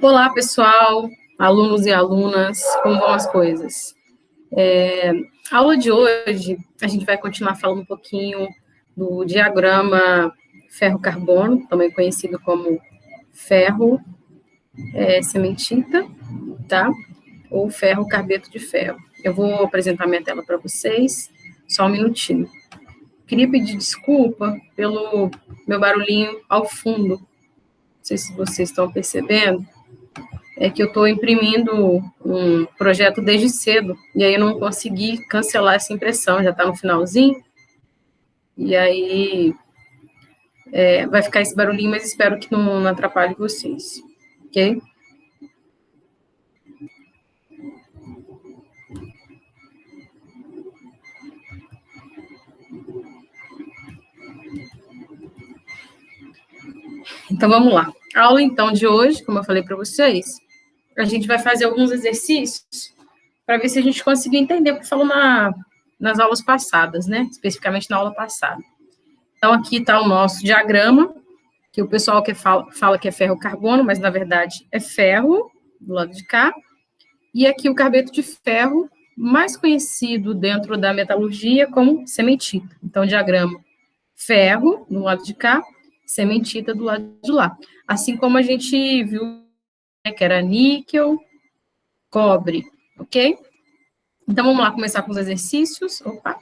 Olá, pessoal, alunos e alunas, como vão as coisas? A aula de hoje, a gente vai continuar falando um pouquinho do diagrama ferro-carbono, também conhecido como ferro cementita, tá? Ou ferro-carbeto de ferro. Eu vou apresentar minha tela para vocês, só um minutinho. Queria pedir desculpa pelo meu barulhinho ao fundo, não sei se vocês estão percebendo, é que eu estou imprimindo um projeto desde cedo, e aí eu não consegui cancelar essa impressão, já está no finalzinho, e aí vai ficar esse barulhinho, mas espero que não atrapalhe vocês, ok? Então, vamos lá. A aula, então, de hoje, como eu falei para vocês, a gente vai fazer alguns exercícios para ver se a gente conseguiu entender o que falou nas aulas passadas, né? Especificamente na aula passada. Então, aqui está o nosso diagrama, que o pessoal fala que é ferro-carbono, mas, na verdade, é ferro, do lado de cá, e aqui o carbeto de ferro, mais conhecido dentro da metalurgia como cementita. Então, diagrama ferro, do lado de cá, cementita do lado de lá. Assim como a gente viu, né, que era níquel, cobre, ok? Então, vamos lá começar com os exercícios. Opa!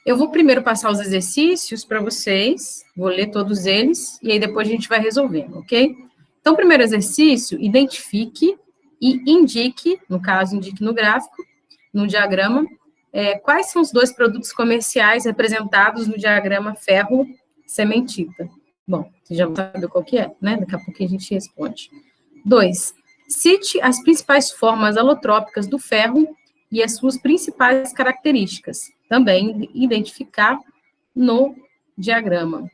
Eu vou primeiro passar os exercícios para vocês, vou ler todos eles, e aí depois a gente vai resolvendo, ok? Então, primeiro exercício, identifique e indique, no caso, indique no gráfico, no diagrama, quais são os dois produtos comerciais representados no diagrama ferro-cementita. Bom, você já sabe qual que é, né? Daqui a pouco a gente responde. 2. Cite as principais formas alotrópicas do ferro e as suas principais características, também identificar no diagrama.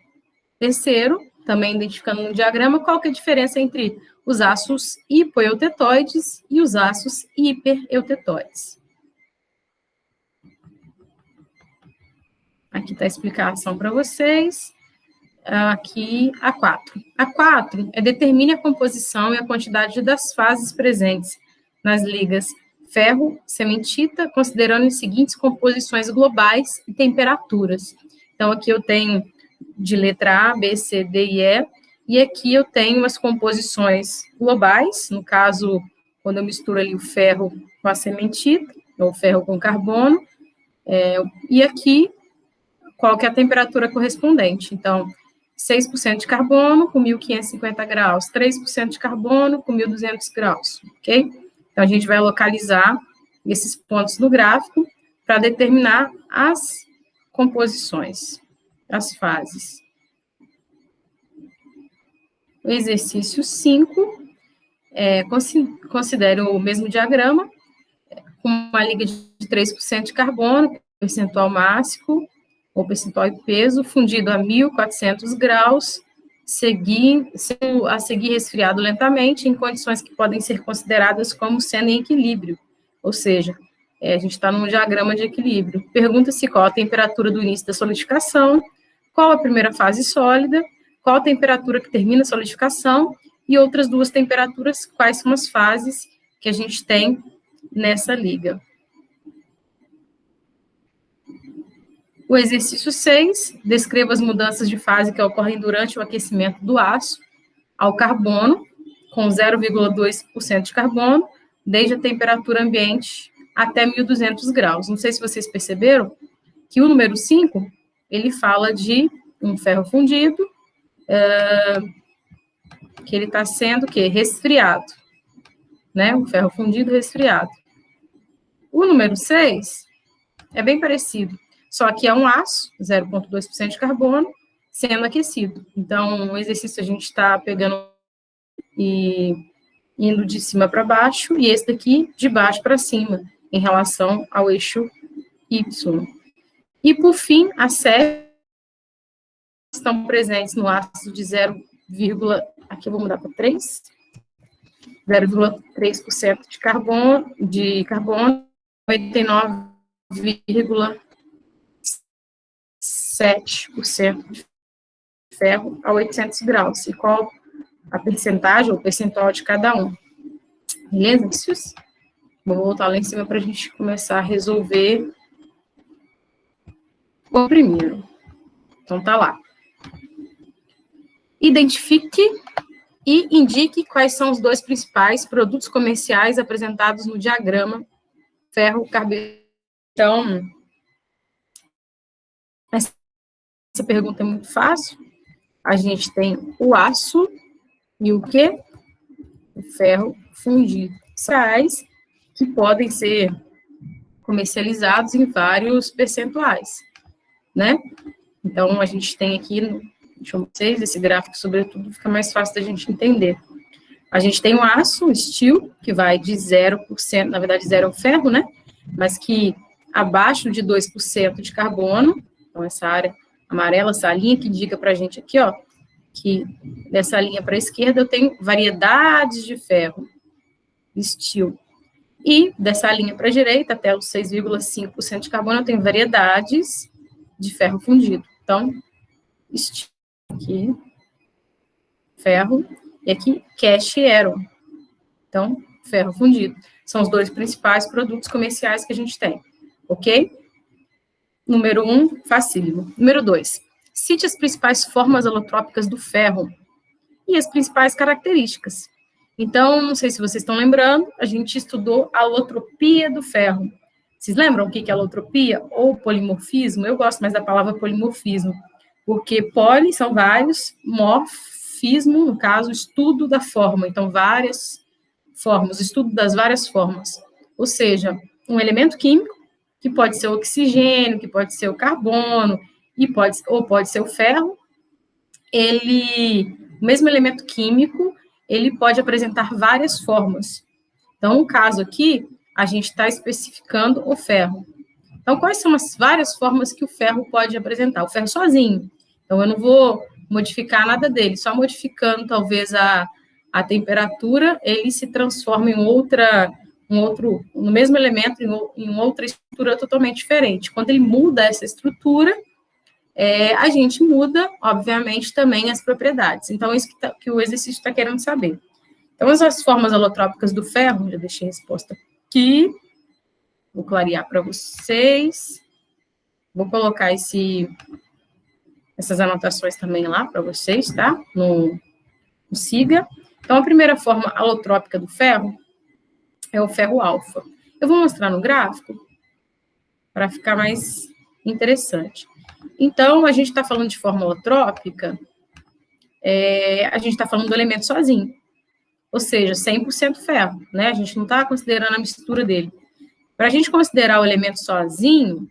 Terceiro, também identificando no diagrama qual que é a diferença entre os aços hipoeutetóides e os aços hipereutetóides. Aqui está a explicação para vocês. Aqui, a 4. A 4 determine a composição e a quantidade das fases presentes nas ligas ferro-cementita, considerando as seguintes composições globais e temperaturas. Então, aqui eu tenho de letra A, B, C, D e E, e aqui eu tenho as composições globais, no caso, quando eu misturo ali o ferro com a cementita, ou ferro com carbono, e aqui, qual que é a temperatura correspondente. Então, 6% de carbono com 1.550 graus, 3% de carbono com 1.200 graus, ok? Então, a gente vai localizar esses pontos no gráfico para determinar as composições, as fases. O exercício 5, considere o mesmo diagrama, com uma liga de 3% de carbono, percentual máximo, ou percentual de peso, fundido a 1.400 graus, a seguir resfriado lentamente, em condições que podem ser consideradas como sendo em equilíbrio, ou seja, a gente está num diagrama de equilíbrio. Pergunta-se qual a temperatura do início da solidificação, qual a primeira fase sólida, qual a temperatura que termina a solidificação, e outras duas temperaturas, quais são as fases que a gente tem nessa liga. O exercício 6, descreva as mudanças de fase que ocorrem durante o aquecimento do aço ao carbono, com 0,2% de carbono, desde a temperatura ambiente até 1.200 graus. Não sei se vocês perceberam que o número 5, ele fala de um ferro fundido, que ele está sendo, o quê? Resfriado, né? Um ferro fundido resfriado. O número 6 é bem parecido, só que é um aço, 0,2% de carbono, sendo aquecido. Então, o exercício a gente está pegando e indo de cima para baixo, e esse daqui de baixo para cima, em relação ao eixo Y. E, por fim, as séries estão presentes no ácido de 0, aqui eu vou mudar para 3, 0,3% de carbono, 89,7% de ferro a 800 graus, e qual a percentagem ou percentual de cada um. Beleza? Vou voltar lá em cima para a gente começar a resolver o primeiro. Então, tá lá. Identifique e indique quais são os dois principais produtos comerciais apresentados no diagrama ferro carboidrato. Então, essa pergunta é muito fácil. A gente tem o aço e o quê? O ferro fundido. Sais que podem ser comercializados em vários percentuais, né? Então, a gente tem aqui, deixa eu mostrar esse gráfico, sobretudo, fica mais fácil da gente entender. A gente tem o aço, o steel, que vai de 0%, na verdade, zero é o ferro, né? Mas que abaixo de 2% de carbono, então essa área amarela, essa linha que indica para a gente aqui, ó, que dessa linha para a esquerda eu tenho variedades de ferro, steel. E dessa linha para a direita, até os 6,5% de carbono, eu tenho variedades de ferro fundido. Então, steel aqui, ferro, e aqui cast iron. Então, ferro fundido. São os dois principais produtos comerciais que a gente tem, ok? Número 1, facílimo. Número 2, cite as principais formas alotrópicas do ferro e as principais características. Então, não sei se vocês estão lembrando, a gente estudou a alotropia do ferro. Vocês lembram o que é alotropia ou polimorfismo? Eu gosto mais da palavra polimorfismo, porque poli são vários, morfismo, no caso, estudo da forma. Então, várias formas, estudo das várias formas. Ou seja, um elemento químico, que pode ser o oxigênio, que pode ser o carbono, ou pode ser o ferro, o mesmo elemento químico, ele pode apresentar várias formas. Então, no caso aqui, a gente está especificando o ferro. Então, quais são as várias formas que o ferro pode apresentar? O ferro sozinho. Então, eu não vou modificar nada dele, só modificando, talvez, a temperatura, ele se transforma em no mesmo elemento, em outra estrutura totalmente diferente. Quando ele muda essa estrutura, a gente muda, obviamente, também as propriedades. Então, isso que o exercício está querendo saber. Então, as formas alotrópicas do ferro, já deixei a resposta aqui, vou clarear para vocês, vou colocar essas anotações também lá para vocês, tá? No SIGA. Então, a primeira forma alotrópica do ferro é o ferro alfa. Eu vou mostrar no gráfico para ficar mais interessante. Então, a gente está falando de forma alotrópica, a gente está falando do elemento sozinho, ou seja, 100% ferro, né? A gente não está considerando a mistura dele. Para a gente considerar o elemento sozinho,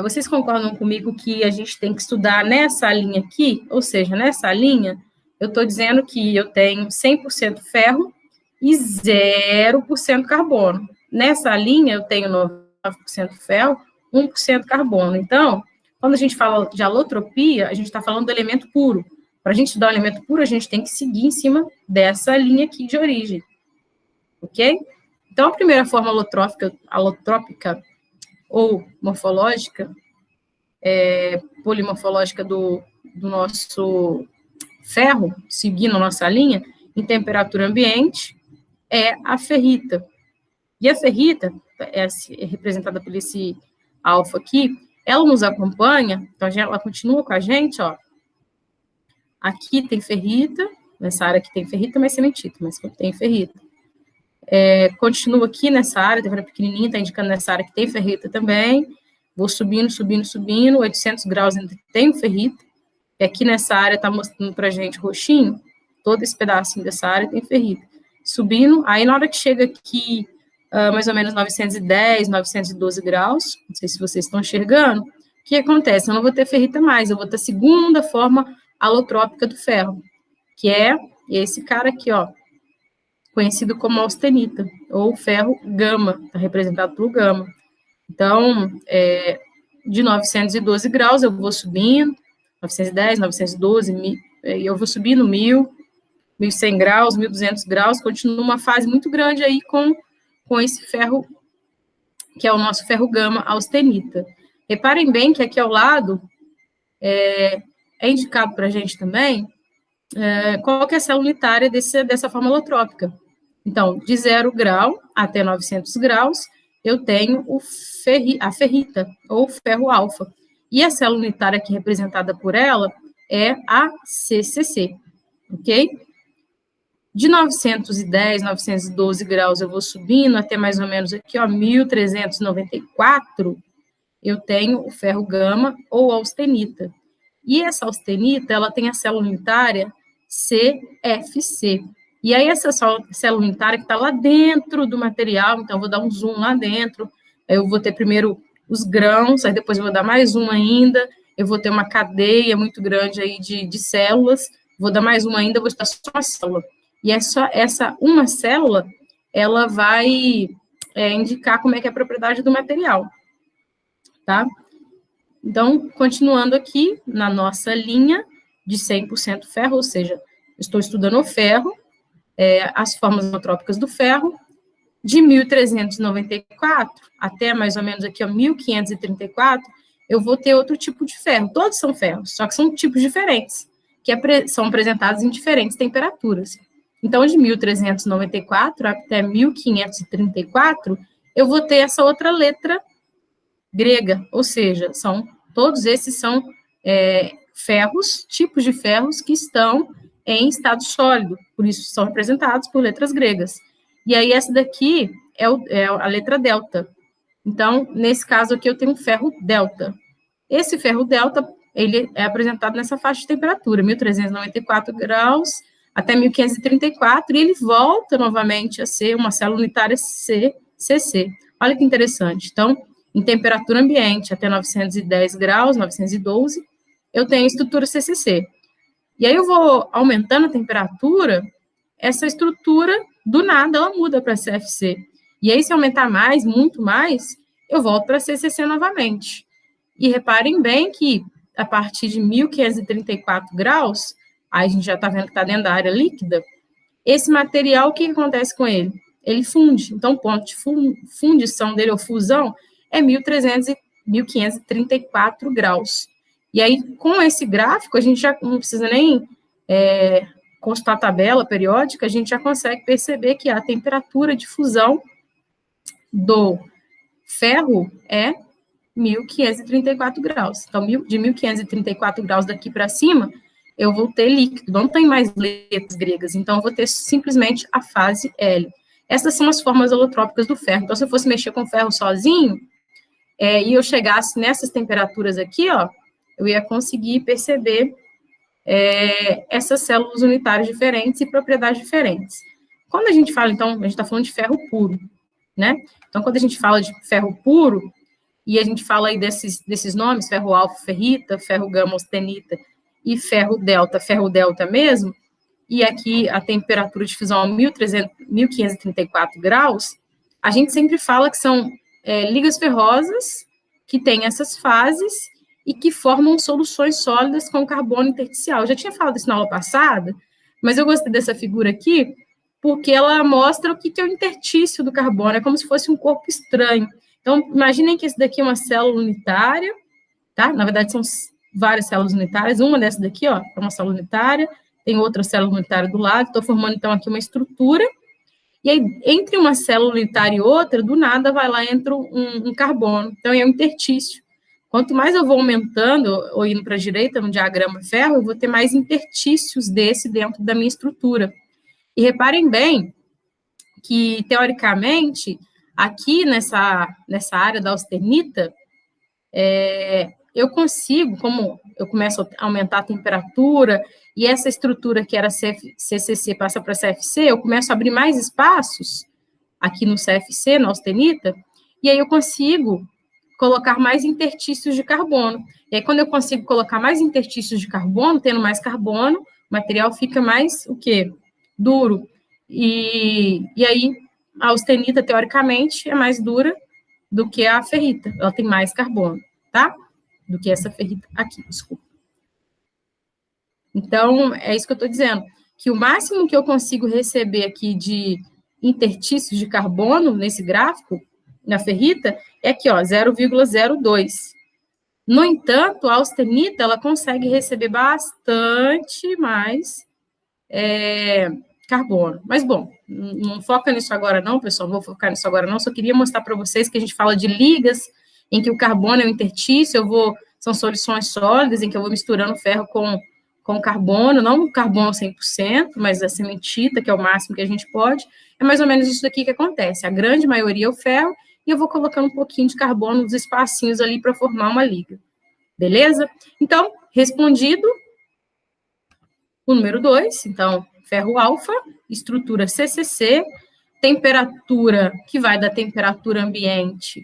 vocês concordam comigo que a gente tem que estudar nessa linha aqui? Ou seja, nessa linha, eu estou dizendo que eu tenho 100% ferro e 0% carbono. Nessa linha, eu tenho 9% ferro, 1% carbono. Então, quando a gente fala de alotropia, a gente está falando do elemento puro. Para a gente estudar o elemento puro, a gente tem que seguir em cima dessa linha aqui de origem. Ok? Então, a primeira forma alotrópica ou morfológica, polimorfológica do nosso ferro, seguindo a nossa linha, em temperatura ambiente, é a ferrita. E a ferrita, é representada por esse alfa aqui, ela nos acompanha, então ela continua com a gente, ó. Aqui tem ferrita, nessa área aqui tem ferrita, mas cementita, mas tem ferrita. Continua aqui nessa área, tá pequenininha, está indicando nessa área que tem ferrita também. Vou subindo, 800 graus ainda tem ferrita. E aqui nessa área está mostrando para a gente roxinho, todo esse pedacinho dessa área tem ferrita. Subindo, aí na hora que chega aqui, mais ou menos 910, 912 graus, não sei se vocês estão enxergando, o que acontece? Eu não vou ter ferrita mais, eu vou ter a segunda forma alotrópica do ferro, que é esse cara aqui, ó, conhecido como austenita, ou ferro gama, está representado pelo gama. Então, de 912 graus, eu vou subindo, 910, 912, eu vou subindo 1.000, 1.100 graus, 1.200 graus, continua uma fase muito grande aí com esse ferro, que é o nosso ferro gama austenita. Reparem bem que aqui ao lado é indicado para a gente também qual que é a célula unitária dessa forma alotrópica. Então, de 0 grau até 900 graus, eu tenho a ferrita, ou ferro alfa. E a célula unitária aqui representada por ela é a CCC, ok? De 910, 912 graus, eu vou subindo até mais ou menos aqui, ó, 1394, eu tenho o ferro gama ou austenita. E essa austenita, ela tem a célula unitária CFC. E aí, essa célula unitária que está lá dentro do material, então, eu vou dar um zoom lá dentro, eu vou ter primeiro os grãos, aí depois eu vou dar mais um ainda, eu vou ter uma cadeia muito grande aí de células, vou dar mais uma ainda, vou estar só uma célula. E essa uma célula, ela vai indicar como é que é a propriedade do material, tá? Então, continuando aqui na nossa linha de 100% ferro, ou seja, estou estudando o ferro, as formas alotrópicas do ferro, de 1394 até mais ou menos aqui, ó, 1534, eu vou ter outro tipo de ferro. Todos são ferros, só que são tipos diferentes, que são apresentados em diferentes temperaturas. Então, de 1394 até 1534, eu vou ter essa outra letra grega, ou seja, todos esses são ferros, tipos de ferros que estão em estado sólido, por isso são representados por letras gregas. E aí, essa daqui é a letra delta. Então, nesse caso aqui, eu tenho um ferro delta. Esse ferro delta, ele é apresentado nessa faixa de temperatura, 1394 graus até 1534, e ele volta novamente a ser uma célula unitária CC. Olha que interessante. Então, em temperatura ambiente até 910 graus, 912, eu tenho a estrutura CCC. E aí eu vou aumentando a temperatura, essa estrutura, do nada, ela muda para CFC. E aí, se aumentar mais, muito mais, eu volto para CCC novamente. E reparem bem que, a partir de 1534 graus, aí a gente já está vendo que está dentro da área líquida, esse material, o que acontece com ele? Ele funde. Então, o ponto de fundição dele, ou fusão, é 1534 graus. E aí, com esse gráfico, a gente já não precisa nem consultar a tabela periódica, a gente já consegue perceber que a temperatura de fusão do ferro é 1534 graus. Então, de 1534 graus daqui para cima, eu vou ter líquido, não tem mais letras gregas, então eu vou ter simplesmente a fase L. Essas são as formas holotrópicas do ferro. Então, se eu fosse mexer com o ferro sozinho, e eu chegasse nessas temperaturas aqui, ó, eu ia conseguir perceber essas células unitárias diferentes e propriedades diferentes. Quando a gente fala, então, a gente está falando de ferro puro, né? Então, quando a gente fala de ferro puro, e a gente fala aí desses nomes, ferro alfa, ferrita, ferro gama, austenita, e ferro delta mesmo, e aqui a temperatura de fusão é 1534 graus, a gente sempre fala que são ligas ferrosas que têm essas fases e que formam soluções sólidas com carbono intersticial. Eu já tinha falado isso na aula passada, mas eu gostei dessa figura aqui, porque ela mostra o que é o interstício do carbono, é como se fosse um corpo estranho. Então, imaginem que esse daqui é uma célula unitária, tá? Na verdade, são várias células unitárias, uma dessa daqui, ó, é uma célula unitária, tem outra célula unitária do lado, estou formando, então, aqui uma estrutura, e aí, entre uma célula unitária e outra, do nada, vai lá, entra um carbono, então, é um interstício. Quanto mais eu vou aumentando, ou indo para a direita, no diagrama ferro, eu vou ter mais interstícios desse dentro da minha estrutura. E reparem bem que, teoricamente, aqui nessa área da austenita, eu consigo, como eu começo a aumentar a temperatura, e essa estrutura que era CCC passa para CFC, eu começo a abrir mais espaços aqui no CFC, na austenita, e aí eu consigo colocar mais interstícios de carbono. E aí, quando eu consigo colocar mais interstícios de carbono, tendo mais carbono, o material fica mais, o quê? Duro. E aí, a austenita, teoricamente, é mais dura do que a ferrita. Ela tem mais carbono, tá? Do que essa ferrita aqui, desculpa. Então, é isso que eu estou dizendo, que o máximo que eu consigo receber aqui de interstícios de carbono nesse gráfico, na ferrita, é aqui, ó, 0,02. No entanto, a austenita, ela consegue receber bastante mais carbono. Mas, bom, não foca nisso agora não, pessoal, não vou focar nisso agora não, só queria mostrar para vocês que a gente fala de ligas, em que o carbono é o intertício, são soluções sólidas, em que eu vou misturando ferro com carbono, não o carbono 100%, mas a cementita, que é o máximo que a gente pode, é mais ou menos isso daqui que acontece, a grande maioria é o ferro, e eu vou colocando um pouquinho de carbono nos espacinhos ali para formar uma liga, beleza? Então, respondido, o número 2, então, ferro alfa, estrutura CCC, temperatura que vai da temperatura ambiente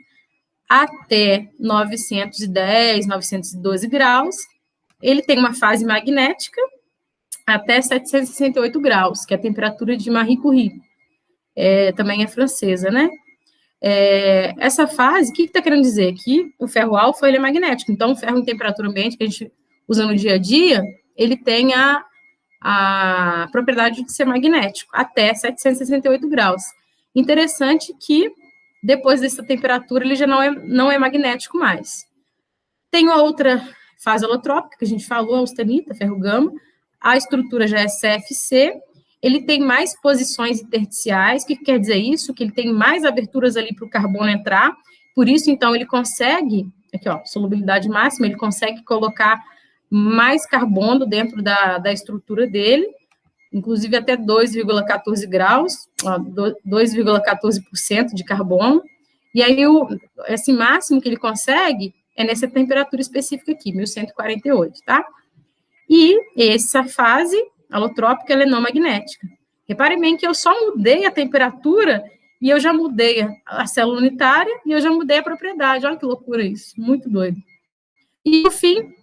até 910, 912 graus. Ele tem uma fase magnética até 768 graus, que é a temperatura de Marie Curie. Também é francesa, né? Essa fase, o que está querendo dizer? Que o ferro alfa ele é magnético. Então, o ferro em temperatura ambiente que a gente usa no dia a dia, ele tem a propriedade de ser magnético, até 768 graus. Interessante que, depois dessa temperatura, ele já não é magnético mais. Tem outra fase holotrópica, que a gente falou, a austenita, ferro gama, a estrutura já é CFC, ele tem mais posições intersticiais, o que quer dizer isso? Que ele tem mais aberturas ali para o carbono entrar, por isso, então, ele consegue, aqui, ó, solubilidade máxima, ele consegue colocar mais carbono dentro da estrutura dele, inclusive até 2,14 graus, 2,14% de carbono, e aí esse máximo que ele consegue é nessa temperatura específica aqui, 1148, tá? E essa fase alotrópica, ela é não magnética. Reparem bem que eu só mudei a temperatura e eu já mudei a célula unitária e eu já mudei a propriedade. Olha que loucura isso, muito doido. E, no fim,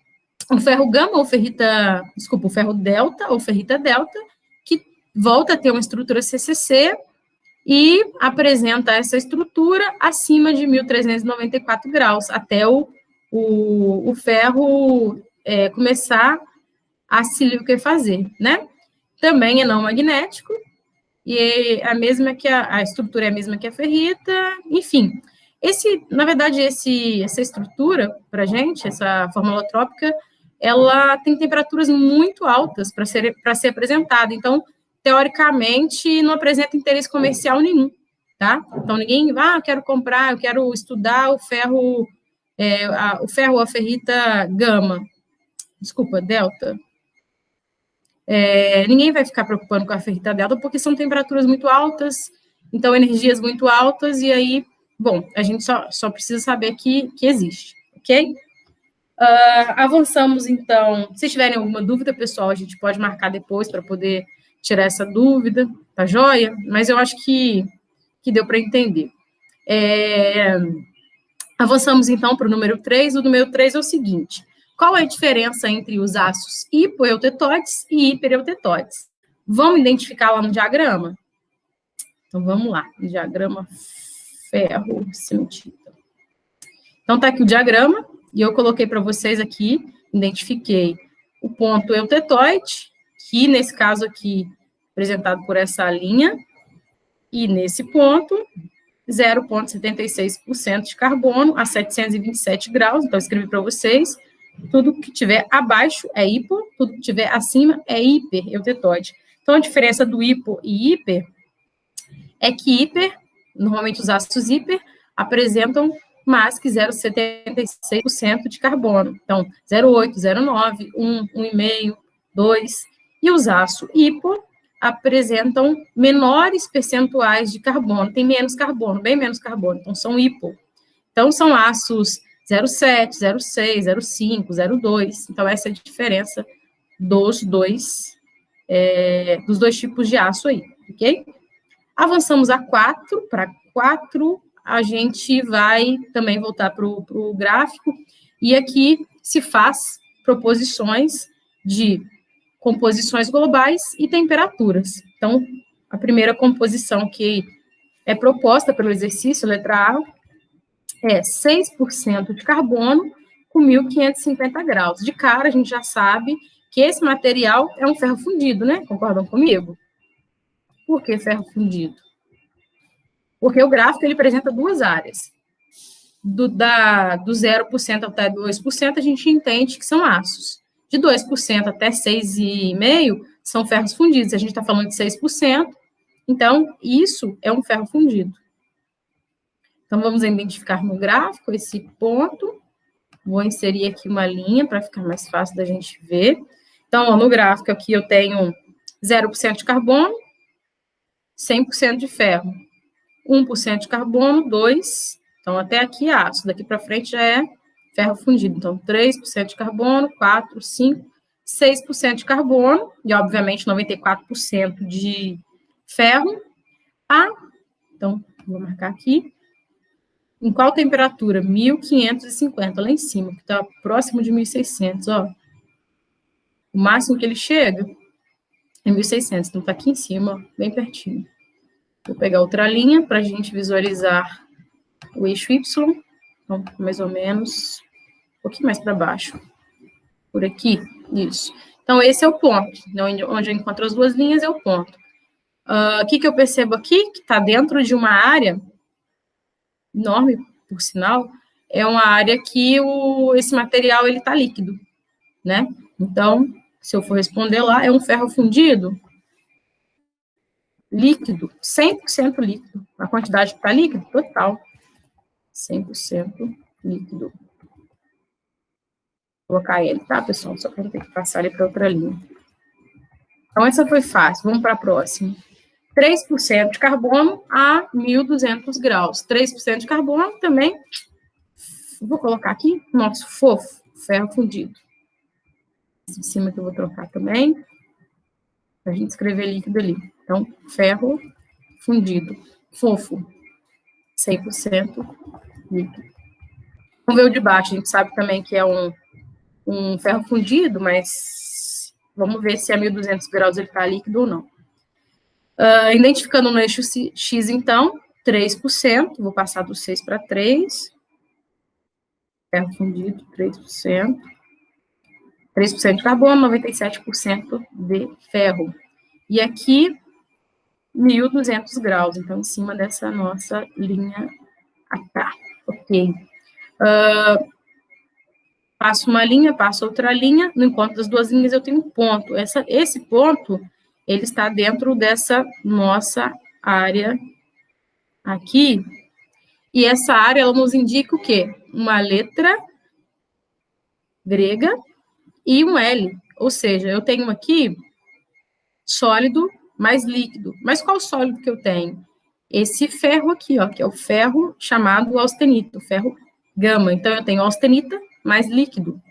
o ferro gama ou o ferro delta ou ferrita delta, que volta a ter uma estrutura CCC e apresenta essa estrutura acima de 1.394 graus, até o ferro começar a se liquefazer, né? Também é não magnético, e a mesma que a estrutura é a mesma que a ferrita, enfim. Na verdade, essa estrutura, para a gente, essa forma holotrópica, ela tem temperaturas muito altas para ser apresentada. Então, teoricamente, não apresenta interesse comercial nenhum, tá? Então, ninguém, eu quero comprar, eu quero estudar o ferro, a ferrita gama, desculpa, delta. Ninguém vai ficar preocupando com a ferrita delta, porque são temperaturas muito altas, então energias muito altas, e aí, bom, a gente só precisa saber que existe, ok? Avançamos, então. Se tiverem alguma dúvida, pessoal, a gente pode marcar depois para poder tirar essa dúvida, tá joia? Mas eu acho que deu para entender. Avançamos, então, para o número 3. O número 3 é o seguinte: qual é a diferença entre os ácidos hipoeutetóides e hipereutetoides? Vamos identificar lá no diagrama? Então, vamos lá, no diagrama ferro cementita. Então, tá aqui o diagrama, e eu coloquei para vocês aqui, identifiquei o ponto eutetoide, que nesse caso aqui, apresentado por essa linha, e nesse ponto, 0,76% de carbono a 727 graus, então eu escrevi para vocês, tudo que tiver abaixo é hipo, tudo que tiver acima é hipereutetoide. Então, a diferença do hipo e hiper é que hiper, normalmente os ácidos hiper, apresentam mais que 0,76% de carbono. Então, 0,8, 0,9, 1, 1,5, 2. E os ácidos hipo apresentam menores percentuais de carbono, tem menos carbono, bem menos carbono, então são hipo. Então, são ácidos 0,7, 0,6, 0,5, 0,2. Então, essa é a diferença dos dois tipos de aço aí, ok? Avançamos a 4, para 4, a gente vai também voltar para o gráfico, e aqui se faz proposições de composições globais e temperaturas. Então, a primeira composição que é proposta pelo exercício, letra A, é 6% de carbono com 1.550 graus. De cara, a gente já sabe que esse material é um ferro fundido, né? Concordam comigo? Por que ferro fundido? Porque o gráfico ele apresenta duas áreas. do 0% até 2%, a gente entende que são aços. De 2% até 6,5% são ferros fundidos. A gente está falando de 6%, então isso é um ferro fundido. Então, vamos identificar no gráfico esse ponto. Vou inserir aqui uma linha para ficar mais fácil da gente ver. Então, ó, no gráfico aqui eu tenho 0% de carbono, 100% de ferro. 1% de carbono, 2%. Então, até aqui é aço. Daqui para frente já é ferro fundido. Então, 3% de carbono, 4%, 5%, 6% de carbono. E, obviamente, 94% de ferro. Então, vou marcar aqui. Em qual temperatura? 1550, lá em cima, que está próximo de 1600, ó. O máximo que ele chega é 1600, então está aqui em cima, ó, bem pertinho. Vou pegar outra linha para a gente visualizar o eixo Y, então, mais ou menos, um pouquinho mais para baixo. Por aqui, isso. Então, esse é o ponto, onde eu encontro as duas linhas é o ponto. O que eu percebo aqui? Que está dentro de uma área enorme, por sinal, é uma área que esse material ele está líquido, né? Então, se eu for responder lá, é um ferro fundido líquido, 100% líquido. A quantidade que está líquido, total, 100% líquido. Vou colocar ele, tá, pessoal? Só para não ter que passar ele para outra linha. Então, essa foi fácil. Vamos para a próxima. 3% de carbono a 1.200 graus. 3% de carbono também. Vou colocar aqui, nosso fofo, ferro fundido. Esse de cima que eu vou trocar também, para a gente escrever líquido ali. Então, ferro fundido, fofo, 100% líquido. Vamos ver o de baixo, a gente sabe também que é um ferro fundido, mas vamos ver se a 1.200 graus ele está líquido ou não. Identificando no eixo X, então, 3%, vou passar do 6 para 3%, ferro fundido, 3%. 3% de carbono, 97% de ferro. E aqui, 1.200 graus, então, em cima dessa nossa linha H. Ok. Passo uma linha, passo outra linha, no encontro das duas linhas eu tenho um ponto. Esse ponto, ele está dentro dessa nossa área aqui, e essa área, ela nos indica o quê? Uma letra grega e um L, ou seja, eu tenho aqui sólido mais líquido. Mas qual sólido que eu tenho? Esse ferro aqui, ó, que é o ferro chamado austenita, o ferro gama. Então, eu tenho austenita mais líquido.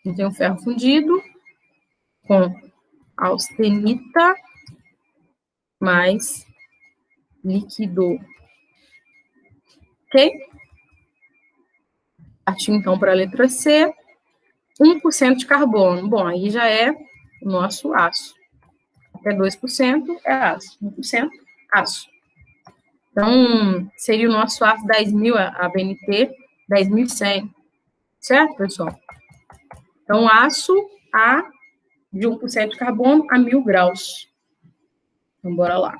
Eu tenho ferro fundido com austenita mais líquido. Ok? Partiu, então, para a letra C. 1% de carbono. Bom, aí já é o nosso aço. Até 2% é aço. 1% aço. Então, seria o nosso aço 10.000, a BNT 10.100. Certo, pessoal? Então, aço A de 1% de carbono a 1.000 graus. Então, bora lá.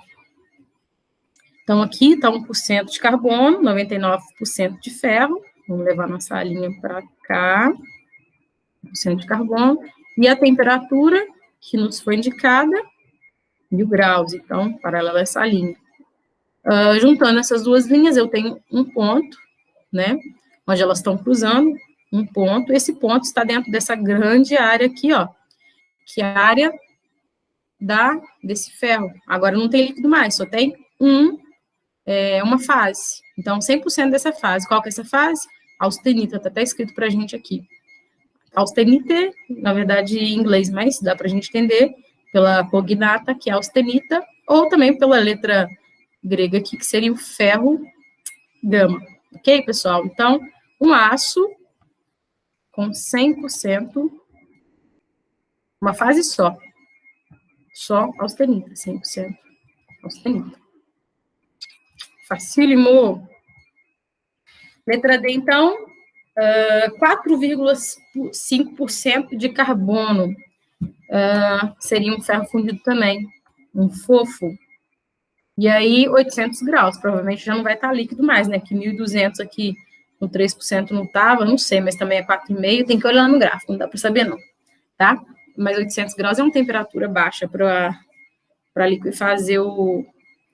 Então, aqui está 1% de carbono, 99% de ferro. Vamos levar nossa linha para cá. 1% de carbono. E a temperatura que nos foi indicada, 1.000 graus. Então, paralela a essa linha. Juntando essas duas linhas, eu tenho um ponto, né? Onde elas estão cruzando, um ponto. Esse ponto está dentro dessa grande área aqui, ó. Que é a área desse ferro. Agora não tem líquido mais, só tem uma fase. Então, 100% dessa fase. Qual que é essa fase? Austenita, está até escrito para a gente aqui. Austenite, na verdade, em inglês, mas dá para a gente entender pela cognata, que é austenita, ou também pela letra grega aqui, que seria o ferro gama. Ok, pessoal? Então, um aço com 100%, uma fase só austenita, 100% austenita. Facílimo. Letra D, então, 4,5% de carbono. Seria um ferro fundido também, um fofo. E aí, 800 graus, provavelmente já não vai estar líquido mais, né? Que 1.200 aqui no 3% não estava, não sei, mas também é 4,5, tem que olhar no gráfico, não dá para saber não, tá? Mas 800 graus é uma temperatura baixa para liquefazer o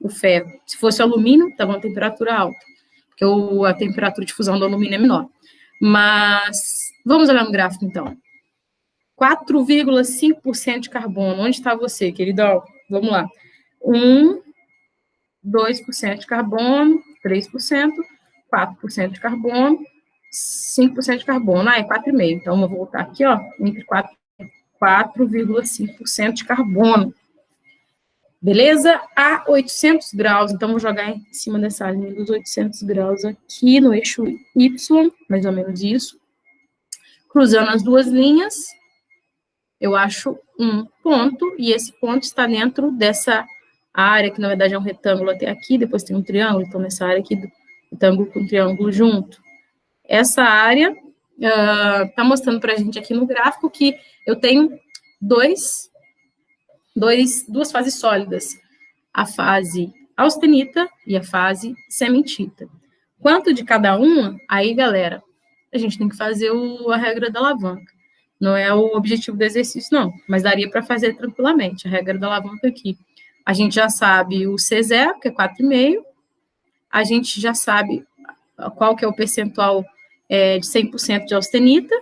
ferro. Se fosse o alumínio, estava uma temperatura alta, porque a temperatura de fusão do alumínio é menor. Mas, vamos olhar no gráfico, então. 4,5% de carbono. Onde está você, queridão? Vamos lá. 2% de carbono, 3%, 4% de carbono, 5% de carbono. É 4,5%. Então, vou voltar aqui, ó, entre 4,5% de carbono. Beleza? A 800 graus. Então, vou jogar em cima dessa linha dos 800 graus aqui no eixo Y, mais ou menos isso. Cruzando as duas linhas, eu acho um ponto, e esse ponto está dentro dessa área, que na verdade é um retângulo até aqui, depois tem um triângulo, então nessa área aqui, retângulo com triângulo junto. Essa área está mostrando para a gente aqui no gráfico que eu tenho duas fases sólidas, a fase austenita e a fase cementita. Quanto de cada uma, aí, galera, a gente tem que fazer a regra da alavanca. Não é o objetivo do exercício, não, mas daria para fazer tranquilamente. A regra da alavanca aqui. A gente já sabe o C0, que é 4,5. A gente já sabe qual que é o percentual de 100% de austenita,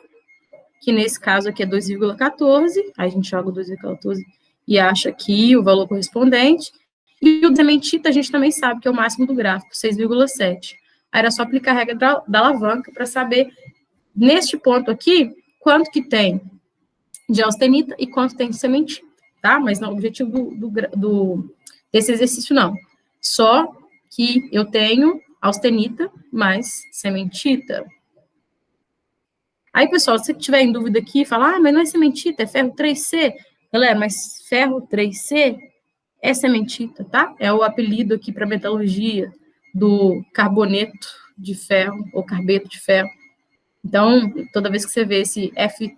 que nesse caso aqui é 2,14. Aí a gente joga 2,14 e acha aqui o valor correspondente. E o cementita a gente também sabe que é o máximo do gráfico, 6,7. Aí era só aplicar a regra da alavanca para saber, neste ponto aqui, quanto que tem de austenita e quanto tem de cementita, tá? Mas não é o objetivo desse exercício, não. Só que eu tenho austenita mais cementita. Aí, pessoal, se você tiver em dúvida aqui, fala, mas não é cementita, é ferro 3C. Galera, mas ferro 3C é cementita, tá? É o apelido aqui para metalurgia do carboneto de ferro, ou carbeto de ferro. Então, toda vez que você vê esse FE,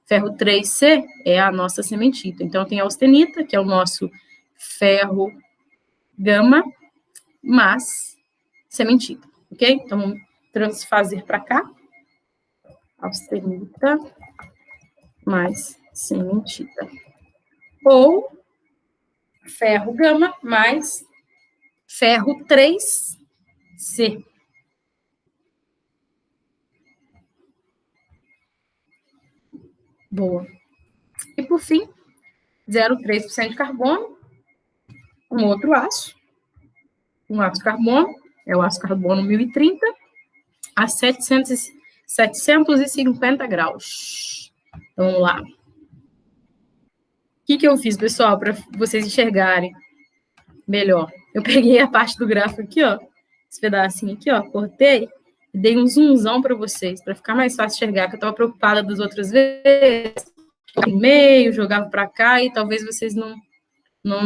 ferro 3C, é a nossa cementita. Então, tem a austenita, que é o nosso ferro gama, mas cementita, ok? Então, vamos transfazer para cá. Austenita mais cementita. Ou ferro gama mais ferro 3C. Boa. E, por fim, 0,3% de carbono, um outro aço, um aço carbono, é o aço carbono 1030, a 750 graus. Então, vamos lá. O que eu fiz, pessoal, para vocês enxergarem melhor? Eu peguei a parte do gráfico aqui, ó, esse pedacinho aqui, ó, cortei e dei um zoomzão para vocês, para ficar mais fácil enxergar, que eu estava preocupada das outras vezes, em meio, jogava para cá e talvez vocês não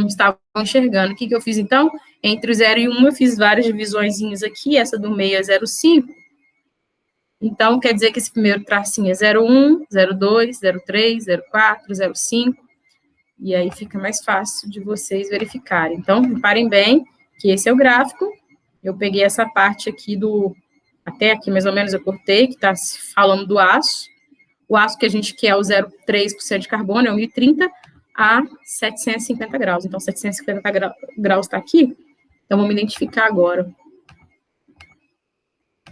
estavam enxergando. O que eu fiz, então? Entre o 0 e 1, eu fiz várias divisõezinhas aqui, essa do meio é 0,5. Então, quer dizer que esse primeiro tracinho é 0,1, 0,2, 0,3, 0,4, 0,5, e aí fica mais fácil de vocês verificarem. Então, reparem bem que esse é o gráfico. Eu peguei essa parte aqui até aqui mais ou menos eu cortei, que está falando do aço. O aço que a gente quer é o 0,3% de carbono, é o 1030, a 750 graus. Então, 750 graus está aqui. Então, vamos identificar agora.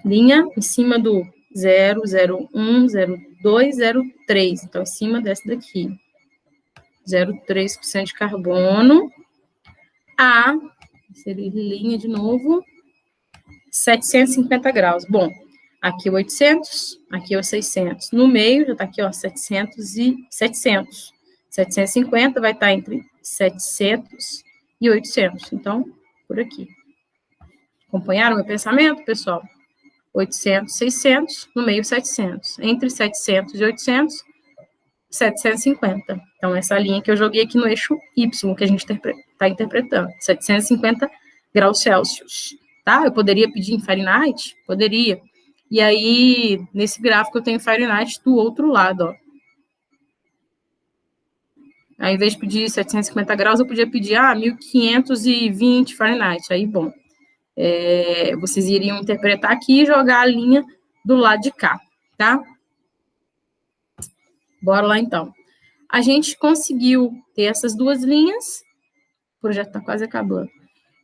Linha em cima do 0, 0,1, 0,2, 0,3. Então, em cima dessa daqui. 0,3% de carbono. A, seria linha de novo, 750 graus. Bom, aqui é 800, aqui é 600. No meio, já está aqui, ó, 700 e 700. 750 vai estar entre 700 e 800. Então, por aqui. Acompanharam meu pensamento, pessoal? 800, 600, no meio 700. Entre 700 e 800, 750. Então, essa linha que eu joguei aqui no eixo Y, que a gente está interpretando. 750 graus Celsius. Tá? Eu poderia pedir em Fahrenheit? Poderia. E aí, nesse gráfico, eu tenho Fahrenheit do outro lado, ó. Aí, ao invés de pedir 750 graus, eu podia pedir, 1520 Fahrenheit. Aí, bom. Vocês iriam interpretar aqui e jogar a linha do lado de cá, tá? Bora lá, então. A gente conseguiu ter essas duas linhas, o projeto está quase acabando.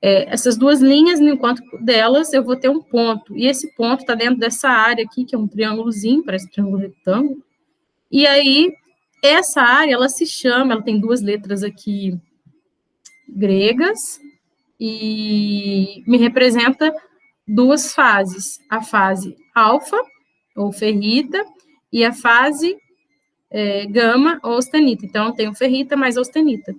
Essas duas linhas, no encontro delas, eu vou ter um ponto, e esse ponto está dentro dessa área aqui, que é um triângulozinho, parece um triângulo retângulo, e aí, essa área, ela se chama, ela tem duas letras aqui gregas, e me representa duas fases, a fase alfa, ou ferrita, e a fase gama, ou austenita. Então, tem o ferrita mais austenita.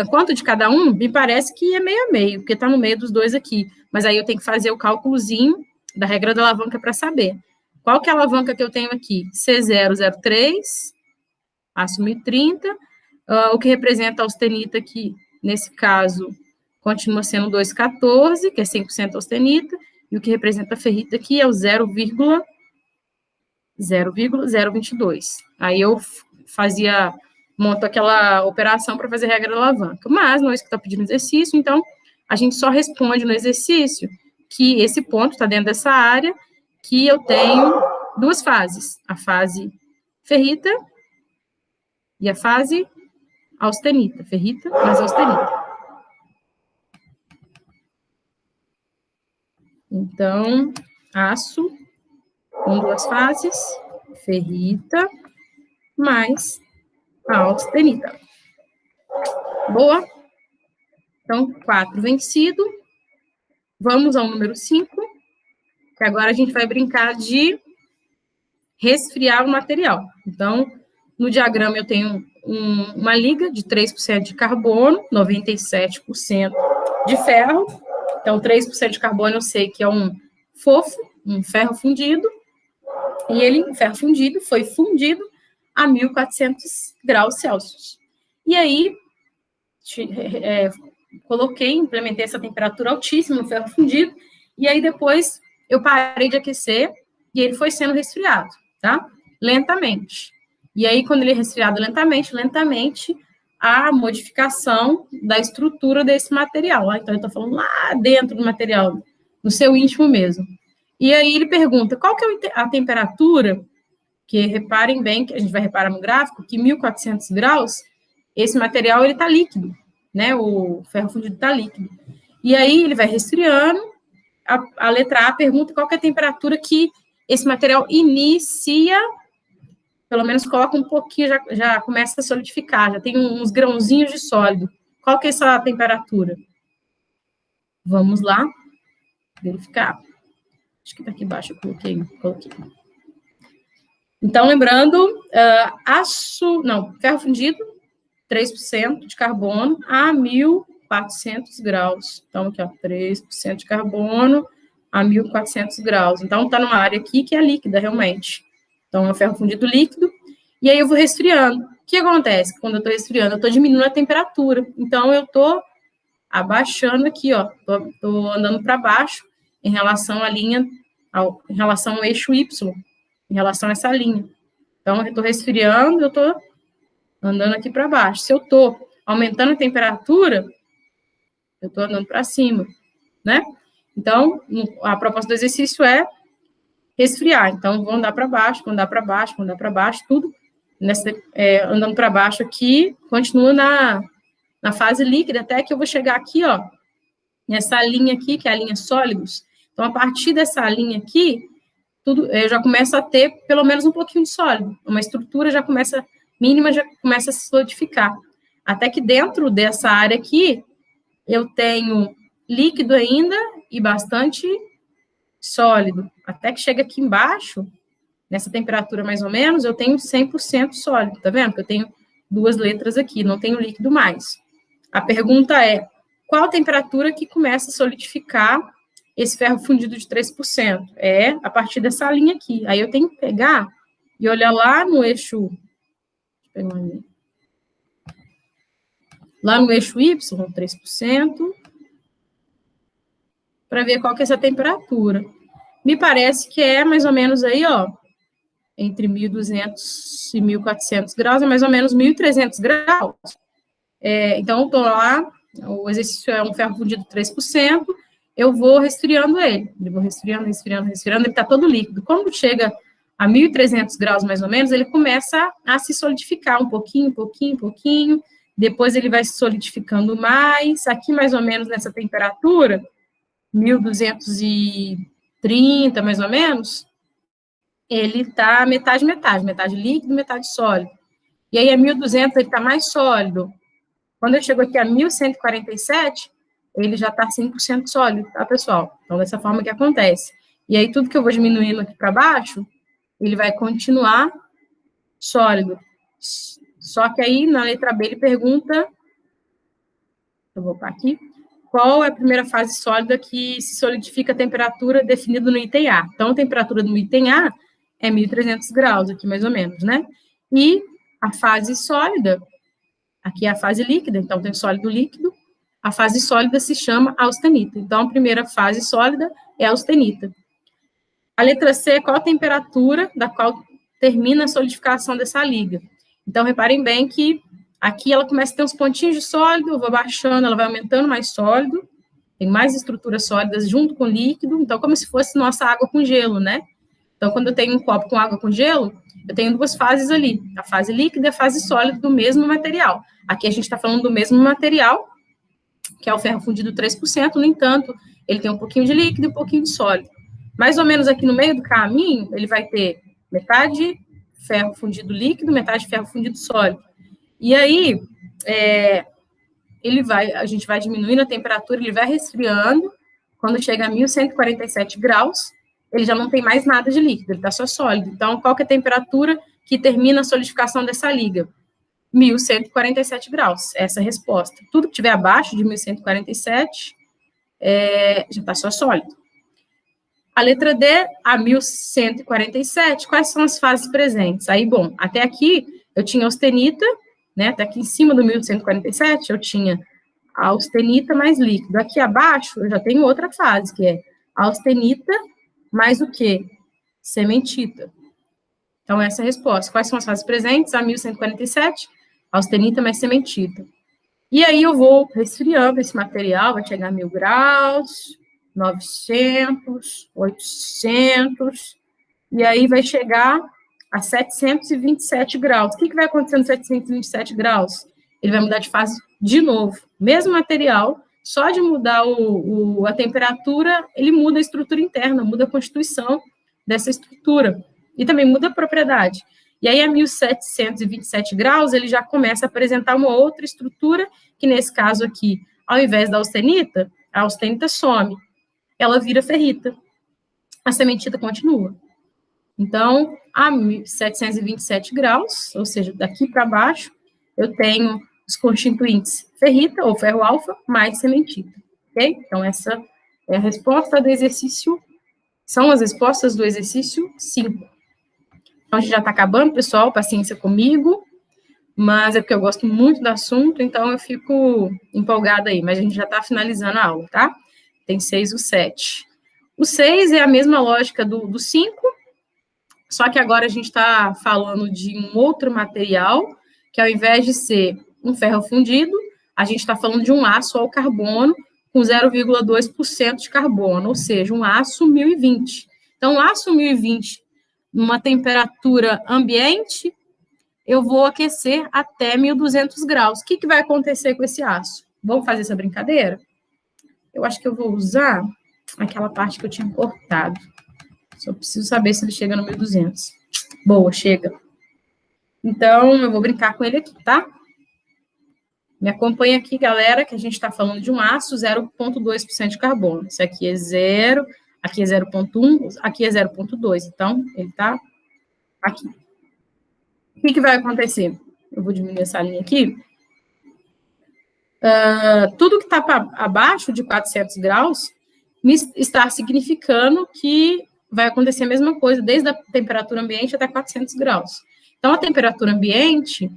Quanto de cada um, me parece que é meio a meio, porque está no meio dos dois aqui. Mas aí eu tenho que fazer o cálculozinho da regra da alavanca para saber. Qual que é a alavanca que eu tenho aqui? C003, aço 1030, o que representa a austenita aqui, nesse caso, continua sendo 214, que é 100% austenita, e o que representa a ferrita aqui é o 0,022. Aí eu monto aquela operação para fazer regra da alavanca. Mas não é isso que está pedindo exercício, então a gente só responde no exercício que esse ponto está dentro dessa área, que eu tenho duas fases, a fase ferrita e a fase austenita, ferrita mais austenita. Então, aço com duas fases, ferrita mais a austenita. Boa? Então, 4 vencido. Vamos ao número 5, que agora a gente vai brincar de resfriar o material. Então, no diagrama eu tenho uma liga de 3% de carbono, 97% de ferro. Então, 3% de carbono eu sei que é um fofo, um ferro fundido, e o ferro fundido foi fundido a 1.400 graus Celsius. E aí, implementei essa temperatura altíssima no ferro fundido, e aí depois eu parei de aquecer e ele foi sendo resfriado, tá? Lentamente. E aí, quando ele é resfriado lentamente, a modificação da estrutura desse material. Então, eu estou falando lá dentro do material, no seu íntimo mesmo. E aí ele pergunta, qual que é a temperatura, que reparem bem, que a gente vai reparar no gráfico, que 1.400 graus, esse material ele está líquido, né? O ferro fundido está líquido. E aí ele vai resfriando, a letra A pergunta qual que é a temperatura que esse material inicia, pelo menos coloca um pouquinho, já começa a solidificar, já tem uns grãozinhos de sólido. Qual que é essa temperatura? Vamos lá verificar. Acho que está aqui embaixo, eu coloquei. Então, lembrando, ferro fundido, 3% de carbono a 1.400 graus. Então, aqui, ó, 3% de carbono a 1.400 graus. Então, está numa área aqui que é líquida, realmente. Então, é um ferro fundido líquido. E aí, eu vou resfriando. O que acontece quando eu estou resfriando? Eu estou diminuindo a temperatura. Então, eu estou abaixando aqui, ó. Estou andando para baixo em relação à linha, em relação ao eixo Y, em relação a essa linha. Então, eu estou resfriando, eu estou andando aqui para baixo. Se eu estou aumentando a temperatura, eu estou andando para cima, né? Então, a proposta do exercício é resfriar. Então, vou andar para baixo, tudo andando para baixo aqui, continua na fase líquida, até que eu vou chegar aqui, ó, nessa linha aqui, que é a linha sólidos. Então, a partir dessa linha aqui, eu já começo a ter pelo menos um pouquinho de sólido. Uma estrutura mínima já começa a se solidificar. Até que dentro dessa área aqui, eu tenho líquido ainda e bastante sólido. Até que chega aqui embaixo, nessa temperatura mais ou menos, eu tenho 100% sólido, tá vendo? Eu tenho duas letras aqui, não tenho líquido mais. A pergunta é, qual a temperatura que começa a solidificar esse ferro fundido de 3%? É a partir dessa linha aqui. Aí eu tenho que pegar e olhar lá no eixo... Lá no eixo Y, 3%, para ver qual que é essa temperatura. Me parece que é mais ou menos aí, ó, entre 1.200 e 1.400 graus, é mais ou menos 1.300 graus. Então, estou lá, o exercício é um ferro fundido 3%, eu vou resfriando ele. Eu vou resfriando, ele está todo líquido. Quando chega a 1.300 graus, mais ou menos, ele começa a se solidificar um pouquinho, depois ele vai se solidificando mais, aqui mais ou menos nessa temperatura, 1.230, mais ou menos, ele está metade líquido, metade sólido. E aí a 1.200 ele está mais sólido. Quando eu chego aqui a 1.147, ele já está 100% sólido, tá, pessoal? Então, dessa forma que acontece. E aí, tudo que eu vou diminuindo aqui para baixo, ele vai continuar sólido. Só que aí, na letra B, ele pergunta, eu vou para aqui, qual é a primeira fase sólida que se solidifica a temperatura definida no item A? Então, a temperatura do item A é 1.300 graus, aqui mais ou menos, né? E a fase sólida, aqui é a fase líquida, então tem sólido líquido, a fase sólida se chama austenita. Então, a primeira fase sólida é a austenita. A letra C, qual a temperatura da qual termina a solidificação dessa liga? Então, reparem bem que aqui ela começa a ter uns pontinhos de sólido, eu vou baixando, ela vai aumentando mais sólido, tem mais estruturas sólidas junto com líquido, então, como se fosse nossa água com gelo, né? Então, quando eu tenho um copo com água com gelo, eu tenho duas fases ali, a fase líquida e a fase sólida do mesmo material. Aqui a gente está falando do mesmo material, que é o ferro fundido 3%, no entanto, ele tem um pouquinho de líquido e um pouquinho de sólido. Mais ou menos aqui no meio do caminho, ele vai ter metade ferro fundido líquido, metade ferro fundido sólido. E aí, a gente vai diminuindo a temperatura, ele vai resfriando, quando chega a 1.147 graus, ele já não tem mais nada de líquido, ele está só sólido. Então, qual que é a temperatura que termina a solidificação dessa liga? 1.147 graus, essa é a resposta. Tudo que estiver abaixo de 1.147 já está só sólido. A letra D, a 1.147, quais são as fases presentes? Aí, bom, até aqui eu tinha austenita, né? Até aqui em cima do 1.147 eu tinha a austenita mais líquido. Aqui abaixo eu já tenho outra fase, que é a austenita mais o quê? Sementita. Então, essa é a resposta. Quais são as fases presentes? A 1.147, austenita mais sementita. E aí eu vou resfriando esse material, vai chegar a 1.000 graus, 900, 800, e aí vai chegar a 727 graus. O que vai acontecer nos 727 graus? Ele vai mudar de fase de novo. Mesmo material, só de mudar a temperatura, ele muda a estrutura interna, muda a constituição dessa estrutura. E também muda a propriedade. E aí, a 1.727 graus, ele já começa a apresentar uma outra estrutura, que nesse caso aqui, ao invés da austenita, a austenita some. Ela vira ferrita. A sementita continua. Então, a 1.727 graus, ou seja, daqui para baixo, eu tenho os constituintes ferrita, ou ferro alfa, mais sementita. Ok? Então, essa é a resposta do exercício, são as respostas do exercício 5. Então, a gente já está acabando, pessoal, paciência comigo, mas é porque eu gosto muito do assunto, então eu fico empolgada aí, mas a gente já está finalizando a aula, tá? Tem 6 e o 7. O 6 é a mesma lógica do 5, só que agora a gente está falando de um outro material, que ao invés de ser um ferro fundido, a gente está falando de um aço ao carbono com 0,2% de carbono, ou seja, um aço 1020. Então, o aço 1020, numa temperatura ambiente, eu vou aquecer até 1.200 graus. O que vai acontecer com esse aço? Vamos fazer essa brincadeira? Eu acho que eu vou usar aquela parte que eu tinha cortado. Só preciso saber se ele chega no 1.200. Boa, chega. Então, eu vou brincar com ele aqui, tá? Me acompanha aqui, galera, que a gente está falando de um aço 0,2% de carbono. Isso aqui é 0, aqui é 0,1, aqui é 0,2. Então, ele está aqui. O que vai acontecer? Eu vou diminuir essa linha aqui. Tudo que está abaixo de 400 graus está significando que vai acontecer a mesma coisa, desde a temperatura ambiente até 400 graus. Então, a temperatura ambiente,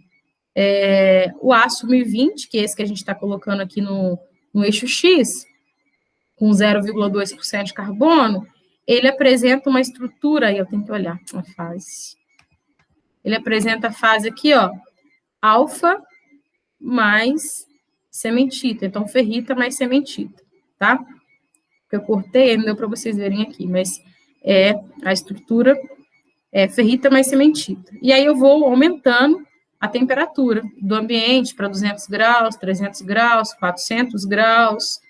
o aço 1020, que é esse que a gente está colocando aqui no eixo X, com 0,2% de carbono, ele apresenta uma estrutura, aí eu tenho que olhar a fase. Ele apresenta a fase aqui, ó, alfa mais sementita. Então, ferrita mais sementita, tá? porque eu cortei, não deu para vocês verem aqui, mas é a estrutura ferrita mais cementita. E aí eu vou aumentando a temperatura do ambiente para 200 graus, 300 graus, 400 graus,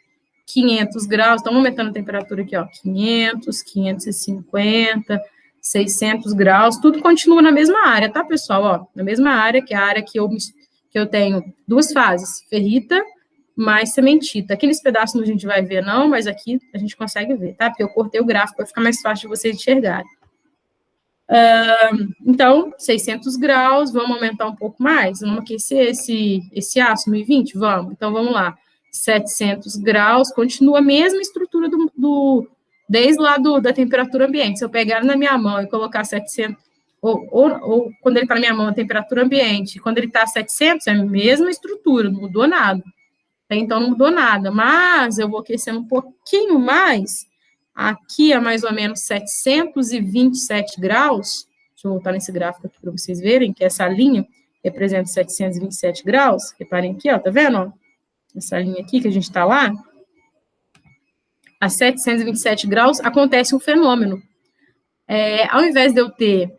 500 graus. Então, aumentando a temperatura aqui, ó, 500, 550, 600 graus. Tudo continua na mesma área, tá, pessoal? Ó, na mesma área, que é a área que eu tenho duas fases, ferrita mais cementita. Aqueles pedaços a gente vai ver, não, mas aqui a gente consegue ver, tá? Porque eu cortei o gráfico para ficar mais fácil de vocês enxergarem. Então, 600 graus, vamos aumentar um pouco mais? Vamos aquecer esse aço 1020? Vamos. Então, vamos lá. 700 graus, continua a mesma estrutura desde lá da temperatura ambiente. Se eu pegar na minha mão e colocar 700, ou quando ele está na minha mão, a temperatura ambiente, quando ele está a 700, é a mesma estrutura, não mudou nada. Então, não mudou nada, mas eu vou aquecendo um pouquinho mais, aqui é mais ou menos 727 graus, deixa eu voltar nesse gráfico aqui para vocês verem, que essa linha representa 727 graus, reparem aqui, ó, tá vendo, ó? Essa linha aqui que a gente está lá, a 727 graus, acontece um fenômeno. Ao invés de eu ter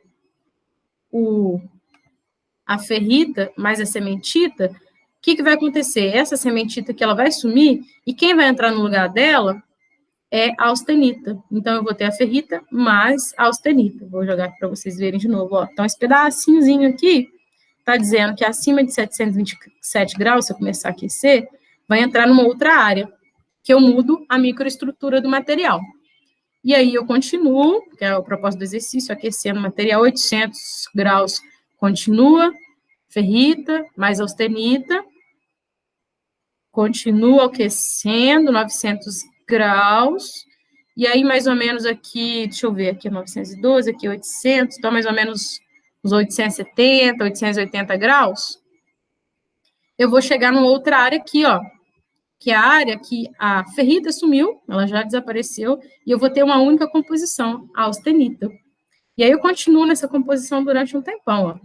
a ferrita mais a cementita, o que vai acontecer? Essa cementita que ela vai sumir, e quem vai entrar no lugar dela é a austenita. Então, eu vou ter a ferrita mais a austenita. Vou jogar aqui para vocês verem de novo. Ó. Então, esse pedacinhozinho aqui está dizendo que acima de 727 graus, se eu começar a aquecer, vai entrar numa outra área, que eu mudo a microestrutura do material. E aí, eu continuo, que é o propósito do exercício, aquecendo o material, 800 graus continua, ferrita mais austenita, continua aquecendo, 900 graus, e aí mais ou menos aqui, deixa eu ver, aqui é 912, aqui 800, então mais ou menos uns 870, 880 graus, eu vou chegar numa outra área aqui, ó, que é a área que a ferrita sumiu, ela já desapareceu, e eu vou ter uma única composição, a austenita. E aí eu continuo nessa composição durante um tempão, ó.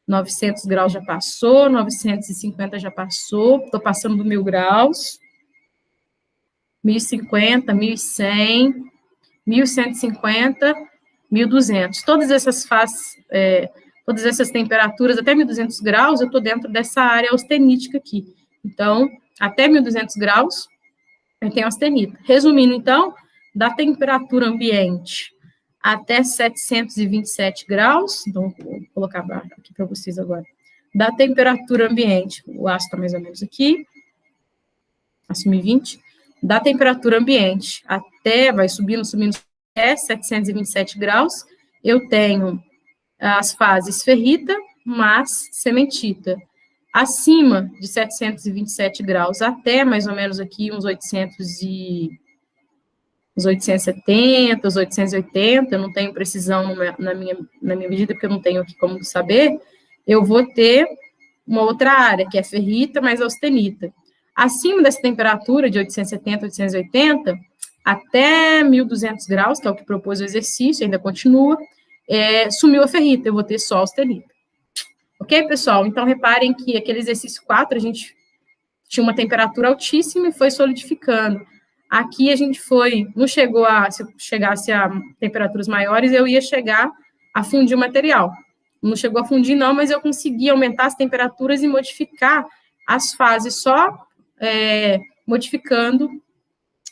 900 graus já passou, 950 já passou, estou passando do 1.000 graus, 1.050, 1.100, 1.150, 1.200. Todas essas fases, todas essas temperaturas, até 1.200 graus, eu estou dentro dessa área austenítica aqui. Então, até 1.200 graus, eu tenho austenita. Resumindo, então, da temperatura ambiente até 727 graus, então, vou colocar aqui para vocês agora, da temperatura ambiente, o aço está mais ou menos aqui, aço 1020, da temperatura ambiente até, vai subindo, até 727 graus, eu tenho as fases ferrita, mais cementita. Acima de 727 graus até mais ou menos aqui uns 870, os 880, eu não tenho precisão na minha medida, porque eu não tenho aqui como saber, eu vou ter uma outra área, que é ferrita mais austenita. Acima dessa temperatura de 870, 880, até 1.200 graus, que é o que propôs o exercício, ainda continua, sumiu a ferrita, eu vou ter só austenita. Ok, pessoal? Então, reparem que aquele exercício 4, a gente tinha uma temperatura altíssima e foi solidificando. Aqui a gente não chegou se eu chegasse a temperaturas maiores, eu ia chegar a fundir o material. Não chegou a fundir, não, mas eu consegui aumentar as temperaturas e modificar as fases, só modificando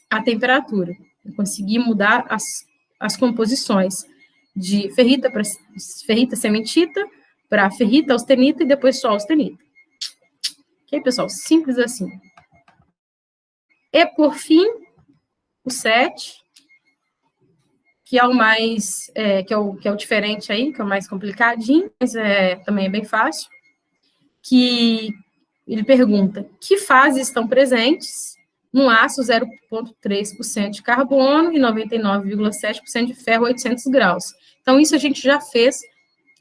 a temperatura. Eu consegui mudar as composições de ferrita para ferrita cementita, para ferrita austenita e depois só austenita. Ok, pessoal? Simples assim. E, por fim, o 7, que é o mais, que é o diferente aí, que é o mais complicadinho, mas também é bem fácil, que ele pergunta, que fases estão presentes no aço 0,3% de carbono e 99,7% de ferro a 800 graus. Então, isso a gente já fez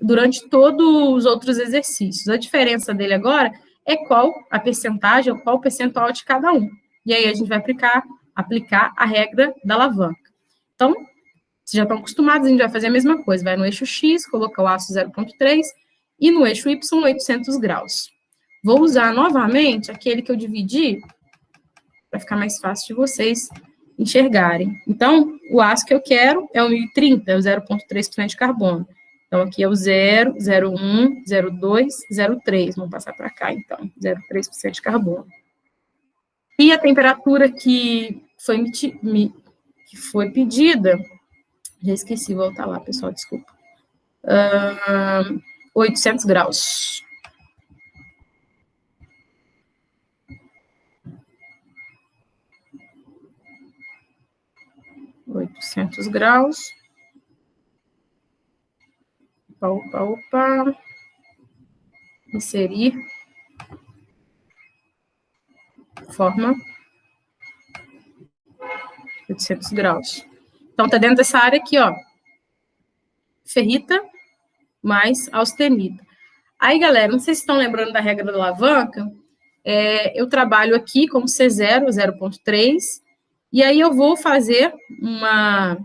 durante todos os outros exercícios. A diferença dele agora é qual a percentagem, ou qual o percentual de cada um. E aí a gente vai aplicar a regra da alavanca. Então, vocês já estão acostumados, a gente vai fazer a mesma coisa. Vai no eixo X, colocar o aço 0,3 e no eixo Y, 800 graus. Vou usar novamente aquele que eu dividi, para ficar mais fácil de vocês enxergarem. Então, o aço que eu quero é o 1030, é o 0,3% de carbono. Então, aqui é o 0, 0,1, 0,2, 0,3. Vamos passar para cá, então, 0,3% de carbono. E a temperatura que foi pedida, já esqueci, voltar lá, pessoal, desculpa. 800 graus. 800 graus. Opa. Inserir. Forma. 800 graus. Então, tá dentro dessa área aqui, ó. Ferrita mais austenita. Aí, galera, não sei se estão lembrando da regra da alavanca. Eu trabalho aqui como C0, 0,3. E aí eu vou fazer uma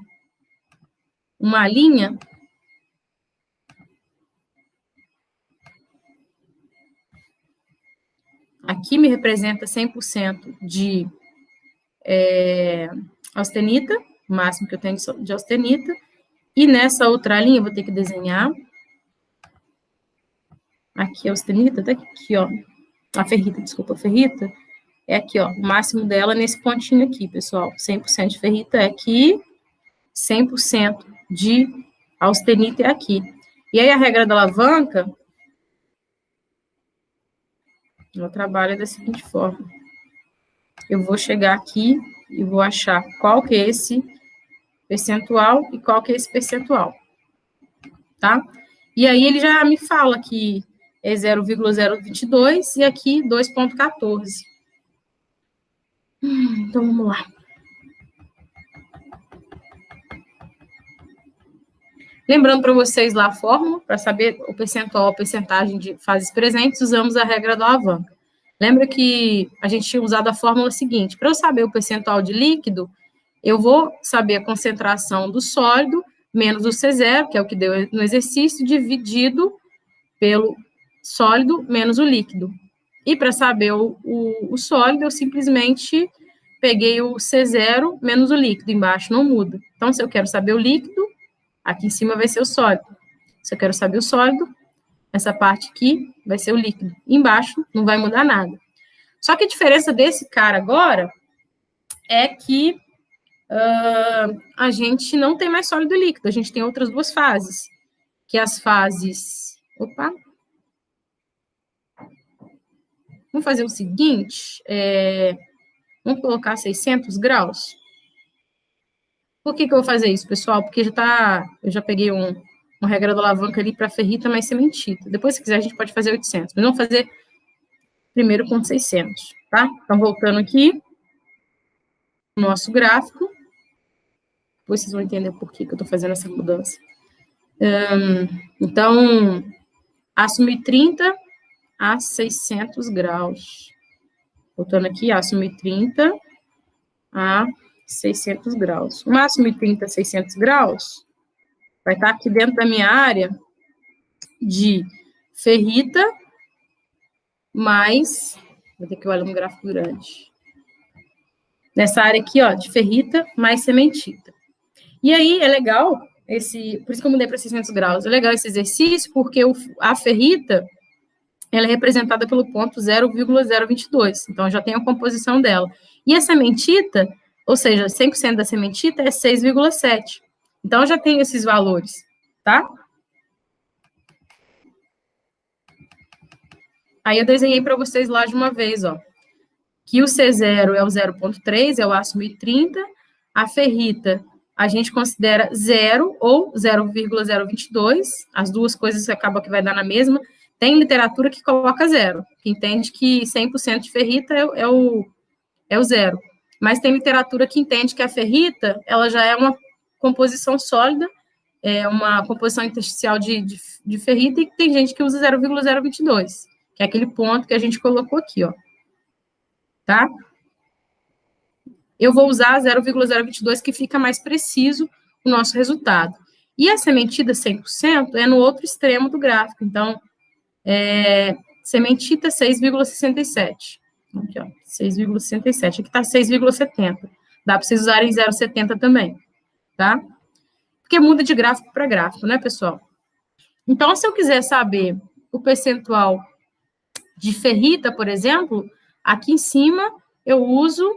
linha aqui me representa 100% de austenita, o máximo que eu tenho de austenita, e nessa outra linha eu vou ter que desenhar aqui a austenita, tá aqui, ó, a ferrita, desculpa, a ferrita, é aqui, ó, o máximo dela nesse pontinho aqui, pessoal, 100% de ferrita é aqui, 100% de austenita é aqui. E aí a regra da alavanca, ela trabalha da seguinte forma. Eu vou chegar aqui e vou achar qual que é esse percentual e qual que é esse percentual, tá? E aí ele já me fala que é 0,022 e aqui 2,14. Então, vamos lá. Lembrando para vocês lá a fórmula, para saber o percentual, a percentagem de fases presentes, usamos a regra da alavanca. Lembra que a gente tinha usado a fórmula seguinte, para eu saber o percentual de líquido, eu vou saber a concentração do sólido menos o C0, que é o que deu no exercício, dividido pelo sólido menos o líquido. E para saber o sólido, eu simplesmente peguei o C0 menos o líquido, embaixo não muda. Então, se eu quero saber o líquido, aqui em cima vai ser o sólido. Se eu quero saber o sólido, essa parte aqui vai ser o líquido. Embaixo não vai mudar nada. Só que a diferença desse cara agora é que a gente não tem mais sólido e líquido, a gente tem outras duas fases, que é as fases... Opa! Vamos fazer o seguinte, vamos colocar 600 graus. Por que eu vou fazer isso, pessoal? Porque eu já peguei uma regra da alavanca ali para ferrita mais cementita. Depois, se quiser, a gente pode fazer 800. Mas vamos fazer primeiro com 600, tá? Então, voltando aqui, no nosso gráfico. Depois vocês vão entender por que eu estou fazendo essa mudança. Então, aço 1030 a 600 graus. Voltando aqui, aço 1030 a 600 graus. O máximo 1030 a 600 graus vai estar aqui dentro da minha área de ferrita mais... Vou ter que olhar um gráfico grande. Nessa área aqui, ó, de ferrita mais cementita. E aí, é legal, por isso que eu mudei para 600 graus, é legal esse exercício, porque a ferrita, ela é representada pelo ponto 0,022, então já tem a composição dela. E a cementita, ou seja, 100% da cementita é 6,7. Então, já tem esses valores, tá? Aí eu desenhei para vocês lá de uma vez, ó, que o C0 é o 0,3, é o aço 1030, a ferrita a gente considera 0 ou 0,022, as duas coisas acabam que vai dar na mesma. Tem literatura que coloca 0, que entende que 100% de ferrita é o 0. Mas tem literatura que entende que a ferrita, ela já é uma composição sólida, é uma composição intersticial de ferrita, e tem gente que usa 0,022, que é aquele ponto que a gente colocou aqui, ó. Tá? Eu vou usar 0,022, que fica mais preciso o nosso resultado. E a sementita 100% é no outro extremo do gráfico. Então, sementita 6,67. Aqui, ó, 6,67. Aqui está 6,70. Dá para vocês usarem 0,70 também, tá? Porque muda de gráfico para gráfico, né, pessoal? Então, se eu quiser saber o percentual de ferrita, por exemplo, aqui em cima eu uso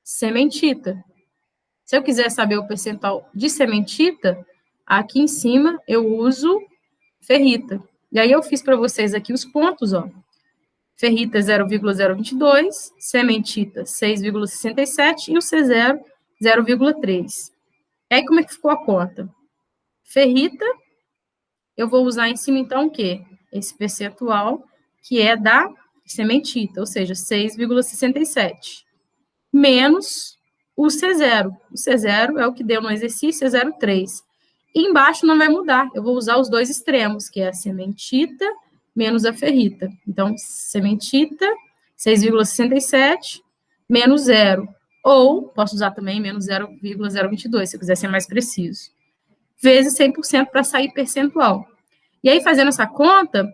sementita. Se eu quiser saber o percentual de sementita, aqui em cima eu uso ferrita. E aí eu fiz para vocês aqui os pontos, ó. Ferrita 0,022, sementita 6,67 e o C0 0,3. E aí como é que ficou a conta? Ferrita, eu vou usar em cima então o quê? Esse percentual que é da sementita, ou seja, 6,67, menos o C0. O C0 é o que deu no exercício, é 0,3. E embaixo não vai mudar, eu vou usar os dois extremos, que é a sementita menos a ferrita. Então, sementita, 6,67, menos 0. Ou, posso usar também menos 0,022, se eu quiser ser mais preciso. Vezes 100% para sair percentual. E aí, fazendo essa conta,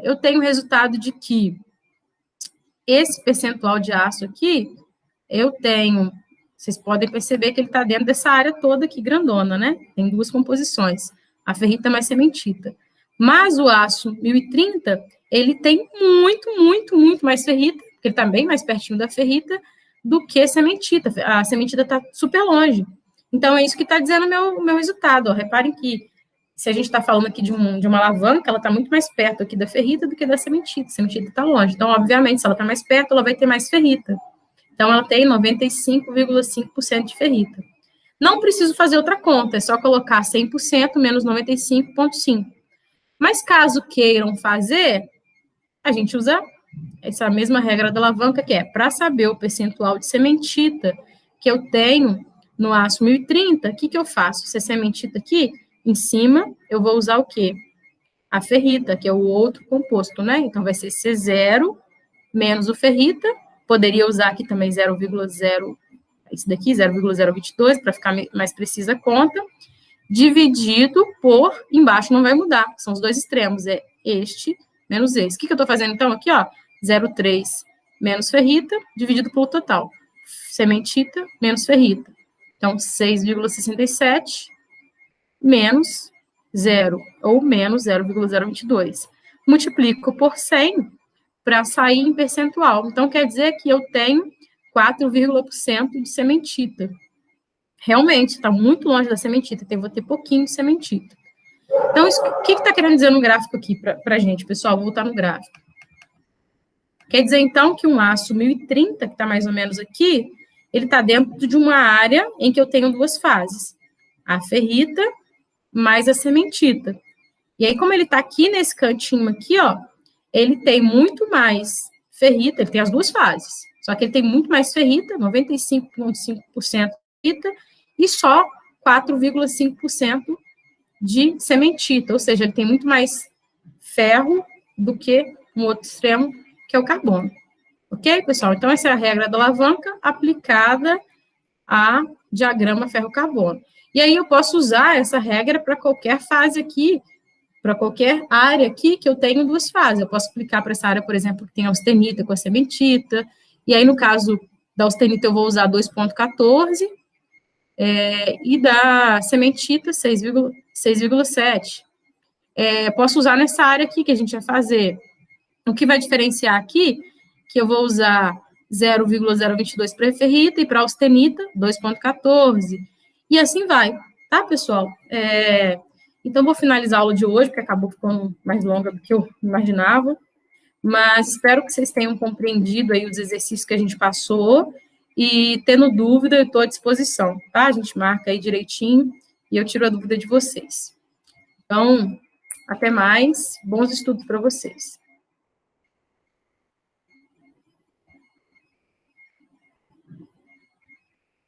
eu tenho o resultado de que esse percentual de aço aqui, eu tenho, vocês podem perceber que ele está dentro dessa área toda aqui, grandona, né? Tem duas composições, a ferrita mais sementita. Mas o aço 1030, ele tem muito mais ferrita, porque ele está bem mais pertinho da ferrita, do que sementita. A sementita está super longe. Então, é isso que está dizendo o meu resultado. Ó. Reparem que, se a gente está falando aqui de uma alavanca, ela está muito mais perto aqui da ferrita do que da sementita. A sementita está longe. Então, obviamente, se ela está mais perto, ela vai ter mais ferrita. Então, ela tem 95,5% de ferrita. Não preciso fazer outra conta, é só colocar 100% menos 95,5%. Mas, caso queiram fazer, a gente usa essa mesma regra da alavanca, que é para saber o percentual de sementita que eu tenho no aço 1030, o que eu faço? Se é sementita aqui, em cima, eu vou usar o quê? A ferrita, que é o outro composto, né? Então, vai ser C0 menos o ferrita. Poderia usar aqui também 0,0, esse daqui, 0,022, para ficar mais precisa a conta, dividido por, embaixo não vai mudar, são os dois extremos, é este menos esse. O que eu estou fazendo, então, aqui, ó, 0,3 menos ferrita, dividido pelo total. Sementita menos ferrita. Então, 6,67 menos 0, ou menos 0,022. Multiplico por 100 para sair em percentual. Então, quer dizer que eu tenho 4,% de sementita. Realmente, está muito longe da sementita, então eu vou ter pouquinho de sementita. Então, o que está querendo dizer no gráfico aqui para a gente, pessoal? Vou voltar no gráfico. Quer dizer, então, que um aço 1030, que está mais ou menos aqui, ele está dentro de uma área em que eu tenho duas fases. A ferrita mais a sementita. E aí, como ele está aqui nesse cantinho aqui, ó, ele tem muito mais ferrita, ele tem as duas fases, só que ele tem muito mais ferrita, 95,5% ferrita, e só 4,5% de sementita, ou seja, ele tem muito mais ferro do que um outro extremo, que é o carbono. Ok, pessoal? Então, essa é a regra da alavanca aplicada a diagrama ferro-carbono. E aí, eu posso usar essa regra para qualquer fase aqui, para qualquer área aqui que eu tenho duas fases. Eu posso aplicar para essa área, por exemplo, que tem austenita com a sementita, e aí, no caso da austenita, eu vou usar 2,14, e da sementita, 6,7. Posso usar nessa área aqui que a gente vai fazer. O que vai diferenciar aqui, que eu vou usar 0,022 para ferrita e para austenita, 2,14. E assim vai, tá, pessoal? Então, vou finalizar a aula de hoje, porque acabou ficando mais longa do que eu imaginava. Mas espero que vocês tenham compreendido aí os exercícios que a gente passou. E, tendo dúvida, eu estou à disposição, tá? A gente marca aí direitinho e eu tiro a dúvida de vocês. Então, até mais. Bons estudos para vocês.